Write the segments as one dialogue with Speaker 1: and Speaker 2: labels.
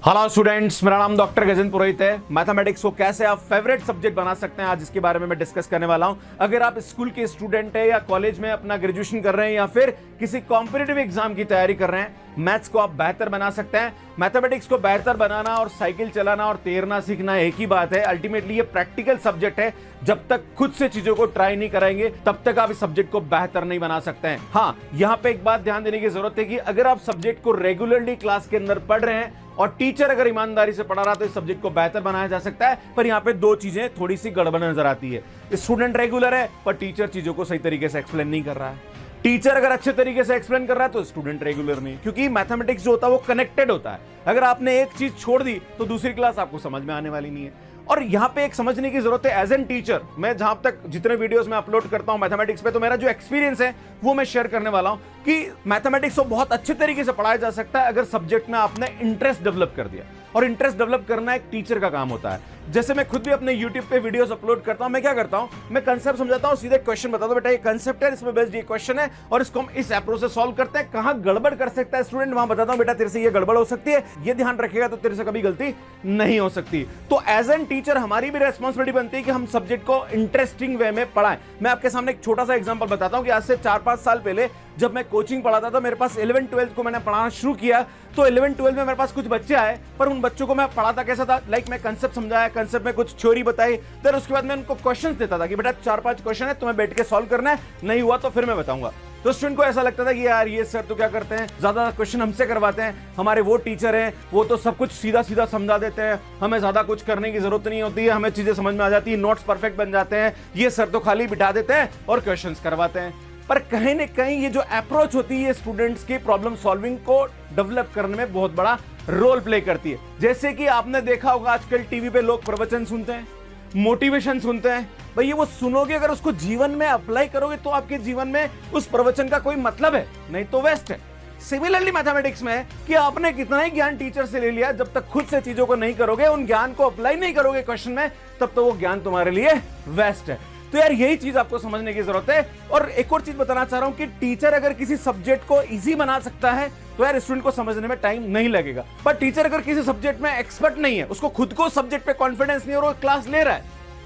Speaker 1: Hello students, मेरा नाम doctor Gajendra पुरोहित है। मैथमेटिक्स को कैसे आप फेवरेट सब्जेक्ट बना सकते हैं, आज इसके बारे में मैं डिस्कस करने वाला हूं। अगर आप स्कूल के स्टूडेंट हैं या कॉलेज में अपना ग्रेजुएशन कर रहे हैं या फिर किसी कॉम्पिटिटिव एग्जाम की तैयारी कर रहे हैं, मैथ्स को आप बेहतर बना सकते हैं। मैथमेटिक्स को बेहतर बनाना और साइकिल चलाना और तैरना सीखना एक ही बात है। अल्टीमेटली ये प्रैक्टिकल सब्जेक्ट है। जब तक खुद से चीजों को ट्राई नहीं कराएंगे तब तक आप इस सब्जेक्ट को बेहतर नहीं बना सकते हैं। हाँ, यहाँ पे एक बात ध्यान देने की जरूरत है कि अगर आप सब्जेक्ट को रेगुलरली क्लास के अंदर पढ़ रहे हैं और टीचर अगर ईमानदारी से पढ़ा रहा तो इस सब्जेक्ट को बेहतर बनाया जा सकता है। पर यहाँ पे दो चीजें थोड़ी सी गड़बड़ नजर आती है। स्टूडेंट रेगुलर है पर टीचर चीजों को सही तरीके से एक्सप्लेन नहीं कर रहा है। टीचर अगर अच्छे तरीके से एक्सप्लेन कर रहा है तो स्टूडेंट रेगुलर नहीं, क्योंकि मैथमेटिक्स जो होता है वो कनेक्टेड होता है। अगर आपने एक चीज छोड़ दी तो दूसरी क्लास आपको समझ में आने वाली नहीं है। और यहां पे एक समझने की जरूरत है, एज एन टीचर मैं जहां तक जितने वीडियोस में अपलोड करता हूं मैथमेटिक्स पे, तो मेरा जो एक्सपीरियंस है वो मैं शेयर करने वाला हूं कि मैथमेटिक्स को बहुत अच्छे तरीके से पढ़ाया जा सकता है अगर सब्जेक्ट में आपने इंटरेस्ट डेवलप कर दिया। और इंटरेस्ट डेवलप करना एक टीचर का काम होता है। जैसे मैं खुद भी अपने YouTube पे वीडियोस अपलोड करता हूं, मैं क्या करता हूं, मैं कंसेप्ट समझाता हूं, सीधे क्वेश्चन बताता हूं, बेटा ये कंसेप्ट है, इसमें बेस्ड ये क्वेश्चन है और इसको हम इस अप्रोच से सॉल्व करते हैं। कहां गड़बड़ कर सकता है स्टूडेंट, वहां बताता हूं, बेटा तेरे से ये गड़बड़ हो सकती है, ये ध्यान रखेगा तो तेरे से कभी गलती नहीं हो सकती। तो एज एन टीचर हमारी भी रिस्पॉन्सिबिलिटी बनती है कि हम सब्जेक्ट को इंटरेस्टिंग वे में पढ़ाएं। मैं आपके सामने एक छोटा सा एग्जांपल बताता हूं कि आज से 4-5 साल पहले जब मैं कोचिंग पढ़ाता था, मेरे पास 11-12 को मैंने पढ़ाना शुरू किया, तो 11-12 में मेरे पास कुछ बच्चे आए, पर उन बच्चों को मैं पढ़ाता कैसा था, लाइक मैं कंसेप्ट समझाया, कंसेप्ट में कुछ थ्योरी बताई, फिर उसके बाद मैं उनको क्वेश्चंस देता था कि बेटा 4-5 क्वेश्चन है, तुम्हें बैठ के सॉल्व करना है, नहीं हुआ तो फिर मैं बताऊंगा। तो स्टूडेंट को ऐसा लगता था कि यार ये सर तो क्या करते हैं, ज्यादा क्वेश्चन हमसे करवाते हैं, हमारे वो टीचर हैं वो तो सब कुछ सीधा सीधा समझा देते हैं, हमें ज्यादा कुछ करने की जरूरत नहीं होती है, हमें चीजें समझ में आ जाती है, नोट्स परफेक्ट बन जाते हैं, ये सर तो खाली बिठा देते हैं और क्वेश्चन करवाते हैं। पर कहीं ना कहीं ये जो अप्रोच होती है स्टूडेंट्स की प्रॉब्लम सॉल्विंग को डेवलप करने में बहुत बड़ा रोल प्ले करती है। जैसे कि आपने देखा होगा आजकल टीवी पे लोग प्रवचन सुनते हैं, मोटिवेशन सुनते हैं, भाई ये वो सुनोगे, अगर उसको जीवन में अप्लाई करोगे तो आपके जीवन में उस प्रवचन का कोई मतलब है, नहीं तो वेस्ट है। सिमिलरली मैथमेटिक्स में कि आपने कितना ही ज्ञान टीचर से ले लिया, जब तक खुद से चीजों को नहीं करोगे, उन ज्ञान को अप्लाई नहीं करोगे क्वेश्चन में, तब तो वो ज्ञान तुम्हारे लिए वेस्ट है। तो यार यही चीज आपको समझने की जरूरत है। और एक और चीज बताना चाह रहा हूं कि टीचर अगर किसी सब्जेक्ट को इजी बना सकता है तो यार स्टूडेंट को समझने में टाइम नहीं लगेगा। पर टीचर अगर किसी सब्जेक्ट में एक्सपर्ट नहीं है, उसको खुद को सब्जेक्ट पे कॉन्फिडेंस नहीं और वो क्लास ले रहा है,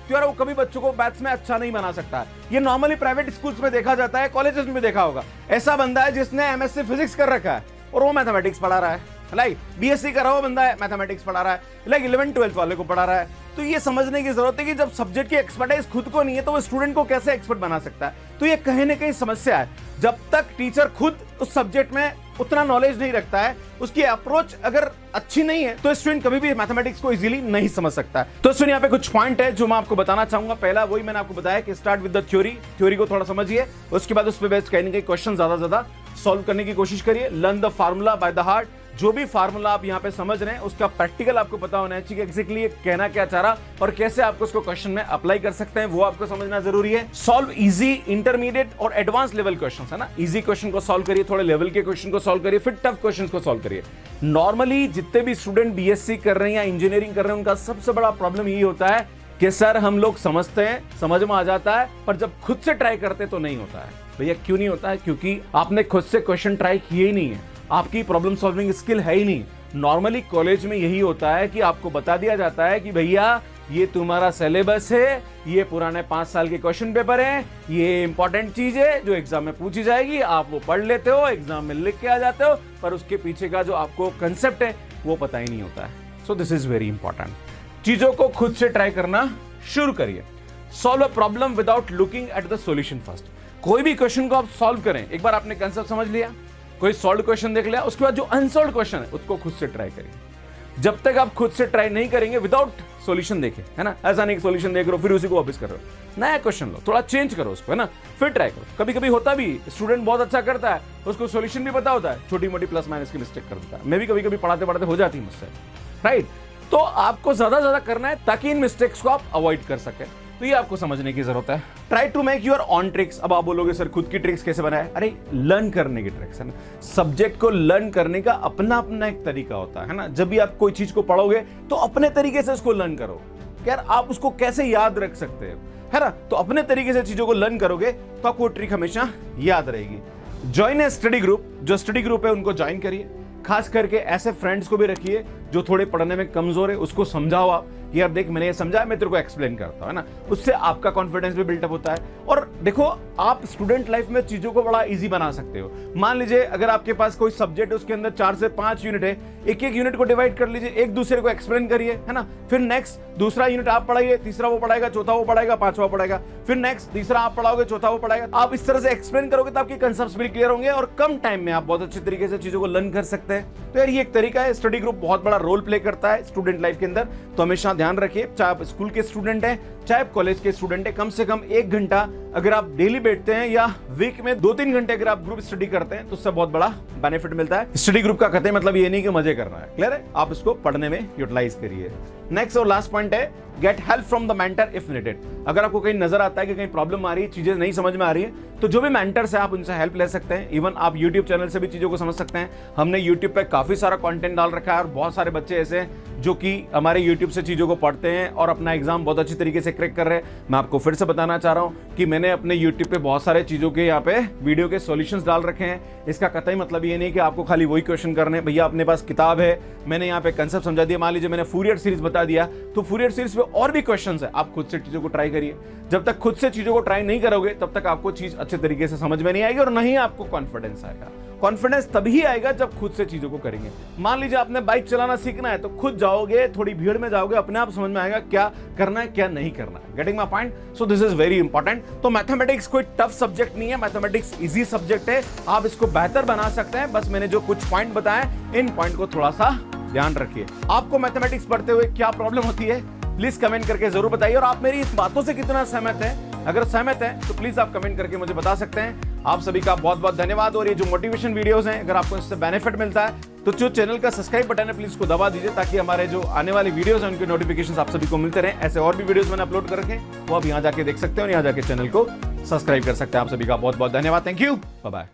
Speaker 1: तो यार वो कभी बच्चों को मैथ्स में अच्छा नहीं बना सकता है। ये नॉर्मली प्राइवेट स्कूल्स में देखा जाता है, कॉलेजेस में भी देखा होगा। ऐसा बंदा है जिसने एमएससी फिजिक्स कर रखा है और वो मैथमेटिक्स पढ़ा रहा है, लाइक बीएससी करा हुआ बंदा है, मैथमेटिक्स पढ़ा रहा है, लाइक 11-12 वाले को पढ़ा रहा है। तो ये समझने की जरूरत है कि जब सब्जेक्ट की एक्सपर्टाइज खुद को नहीं है तो वो स्टूडेंट को कैसे एक्सपर्ट बना सकता है। तो ये कहीं ना कहीं समस्या है। जब तक टीचर खुद उस सब्जेक्ट में उतना नॉलेज नहीं रखता है, उसकी अप्रोच अगर अच्छी नहीं है, तो स्टूडेंट कभी भी मैथमेटिक्स को इजीली नहीं समझ सकता है। तो स्टूडेंट यहाँ पे कुछ पॉइंट है जो मैं आपको बताना चाहूंगा। पहला वही मैंने आपको बताया कि स्टार्ट विद द थ्योरी को थोड़ा समझिए, उसके बाद उस पर बेस्ड कहीं ना कहीं क्वेश्चन ज्यादा सॉल्व करने की कोशिश करिए। Learn the formula by the heart. जो भी फार्मूला आप यहाँ पे समझ रहे हैं उसका प्रैक्टिकल आपको पता होना चाहिए, एग्जैक्टली कहना क्या चाह रहा और कैसे आपको उसको क्वेश्चन में अप्लाई कर सकते हैं, वो आपको समझना जरूरी है। सॉल्व इजी, इंटरमीडिएट और एडवांस लेवल क्वेश्चन है ना। इजी क्वेश्चन को सॉल्व करिए, थोड़े लेवल के क्वेश्चन को सॉल्व करिए, फिर टफ क्वेश्चन को सॉल्व करिए। नॉर्मली जितने भी स्टूडेंट बीएससी कर रहे हैं या इंजीनियरिंग कर रहे हैं, उनका सबसे बड़ा प्रॉब्लम यही होता है कि सर हम लोग समझते हैं, समझ में आ जाता है, पर जब खुद से ट्राई करते तो नहीं होता है। भैया क्यों नहीं होता है? क्योंकि आपने खुद से क्वेश्चन ट्राई किए ही नहीं है, आपकी प्रॉब्लम सॉल्विंग स्किल है ही नहीं। नॉर्मली कॉलेज में यही होता है कि आपको बता दिया जाता है कि भैया ये तुम्हारा सिलेबस है, ये पुराने 5 साल के क्वेश्चन पेपर हैं, ये इंपॉर्टेंट चीज है जो एग्जाम में पूछी जाएगी, आप वो पढ़ लेते हो, एग्जाम में लिख के आ जाते हो, पर उसके पीछे का जो आपको कंसेप्ट है वो पता ही नहीं होता है। So this is very important. चीजों को खुद से ट्राई करना शुरू करिए। Solve a problem without looking at the solution first. कोई भी क्वेश्चन को आप सॉल्व करें, एक बार आपने कंसेप्ट समझ लिया, कोई सॉल्व क्वेश्चन देख लिया, उसके बाद जो अनसॉल्व क्वेश्चन है उसको खुद से ट्राई करिए। जब तक आप खुद से ट्राई नहीं करेंगे विदाउट सॉल्यूशन देखें, है ना, ऐसा नहीं सॉल्यूशन देख रहे हो फिर उसी को वापस कर रहे हो, नया क्वेश्चन लो, थोड़ा चेंज करो उसको, है ना, फिर ट्राई करो। कभी कभी होता भी स्टूडेंट बहुत अच्छा करता है, उसको सॉल्यूशन भी पता होता है, छोटी मोटी प्लस माइनस की मिस्टेक कर देता है। मैं भी कभी कभी पढ़ाते पढ़ाते हो जाती है मुझसे, राइट। तो आपको ज्यादा करना है ताकि इन मिस्टेक्स को आप अवॉइड कर सके। तो ये आपको समझने की जरूरत है। Try to make your own tricks. अब आप बोलोगे सर खुद की ट्रिक्स कैसे बनाए? अरे लर्न करने की ट्रिक्स है ना। सब्जेक्ट को लर्न करने का अपना अपना एक तरीका होता है ना। जब भी आप कोई चीज को पढ़ोगे तो अपने तरीके से उसको लर्न करो। यार आप उसको कैसे याद रख सकते हो, है ना। तो अपने तरीके से चीजों को लर्न करोगे तो आपको ट्रिक हमेशा याद रहेगी। ज्वाइन ए स्टडी ग्रुप। जो स्टडी ग्रुप है उनको ज्वाइन करिए, खास करके ऐसे फ्रेंड्स को भी रखिए जो थोड़े पढ़ने में कमजोर है उसको समझाओ आप कि यार देख मैंने ये समझा, मैं तेरे को एक्सप्लेन करता हूं, है ना। उससे आपका कॉन्फिडेंस भी बिल्डअप होता है। और देखो आप स्टूडेंट लाइफ में चीजों को बड़ा इजी बना सकते हो। मान लीजिए अगर आपके पास कोई सब्जेक्ट है, उसके अंदर 4 से 5 यूनिट है, एक एक यूनिट को डिवाइड कर लीजिए, एक दूसरे को एक्सप्लेन करिए, है ना। फिर नेक्स्ट दूसरा यूनिट आप पढ़ाइए, तीसरा वो पढ़ाएगा, चौथा वो पढ़ाएगा, पांचवा पढ़ाएगा, फिर नेक्स्ट तीसरा आप पढ़ाओगे, चौथा वो पढ़ाएगा। आप इस तरह से एक्सप्लेन करोगे तो आपके कंसेप्ट्स भी क्लियर होंगे और कम टाइम में आप बहुत अच्छे तरीके से चीजों को लर्न कर सकते हैं। तो यार ये एक तरीका है। स्टडी ग्रुप बहुत बड़ा रोल प्ले करता है स्टूडेंट लाइफ के अंदर, तो हमेशा ध्यान रखिए, चाहे आप स्कूल के स्टूडेंट हैं चाहे आप कॉलेज के स्टूडेंट हैं, कम से कम 1 घंटा अगर आप डेली बैठते हैं या वीक में 2-3 घंटे अगर आप ग्रुप स्टडी करते हैं तो उससे बहुत बड़ा बेनिफिट मिलता है। स्टडी ग्रुप का कहते हैं मतलब ये नहीं कि मजे करना है, क्लियर है, आप इसको पढ़ने में यूटिलाइज करिए। नेक्स्ट और लास्ट पॉइंट है get help from the mentor if needed. अगर आपको कहीं नजर आता है कि कहीं प्रॉब्लम आ रही है, चीजें नहीं समझ में आ रही है, तो जो भी मेंटर्स है आप उनसे हेल्प ले सकते हैं। इवन आप यूट्यूब चैनल से भी चीजों को समझ सकते हैं। हमने यूट्यूब पे काफी सारा कंटेंट डाल रखा है और बहुत सारे बच्चे ऐसे हैं जो कि हमारे यूट्यूब से चीजों को पढ़ते हैं और अपना एग्जाम बहुत अच्छी तरीके से क्रैक कर रहे हैं। मैं आपको फिर से बताना चाह रहा हूं कि मैंने अपने यूट्यूब पे बहुत सारे चीजों के यहाँ पे वीडियो के सॉल्यूशंस डाल रखे हैं। इसका कतई मतलब ये नहीं कि आपको खाली वही क्वेश्चन करने हैं। भैया अपने पास किताब है, मैंने यहाँ पे कंसेप्ट समझा दिया। मान लीजिए मैंने फूरियर सीरीज बता दिया, तो फूरियर सीरीज पे और भी क्वेश्चन है, आप खुद से चीजों को ट्राई करिए। जब तक खुद से चीजों को ट्राई नहीं करोगे तब तक आपको चीज अच्छे तरीके से समझ में नहीं आएगी और नहीं आपको कॉन्फिडेंस आएगा। कॉन्फिडेंस तभी आएगा जब खुद से चीजों को करेंगे। मान लीजिए आपने बाइक चलाना सीखना है तो खुद जाओगे, थोड़ी भीड़ में जाओगे, अपने आप समझ में आएगा क्या करना है क्या नहीं करना है। Getting my point? So this is very important. तो मैथमेटिक्स कोई टफ सब्जेक्ट नहीं है, मैथमेटिक्स इजी सब्जेक्ट है, आप इसको बेहतर बना सकते हैं। बस मैंने जो कुछ पॉइंट बताए, इन पॉइंट को थोड़ा सा ध्यान रखिए। आपको मैथमेटिक्स पढ़ते हुए क्या प्रॉब्लम होती है प्लीज कमेंट करके जरूर बताइए, और आप मेरी इस बातों से कितना सहमत है। अगर सहमत है तो प्लीज आप कमेंट करके मुझे बता सकते हैं। आप सभी का बहुत बहुत धन्यवाद। और ये जो मोटिवेशन वीडियोस हैं, अगर आपको इससे बेनिफिट मिलता है तो जो चैनल का सब्सक्राइब बटन है प्लीज उसको दबा दीजिए, ताकि हमारे जो आने वाली वीडियोस हैं उनके नोटिफिकेशंस आप सभी को मिलते रहें। ऐसे और भी वीडियोस मैंने अपलोड कर रखे हैं, वो आप यहाँ जाके देख सकते हैं और यहाँ जाके चैनल को सब्सक्राइब कर सकते हैं। आप सभी का बहुत बहुत धन्यवाद। Thank you, bye bye.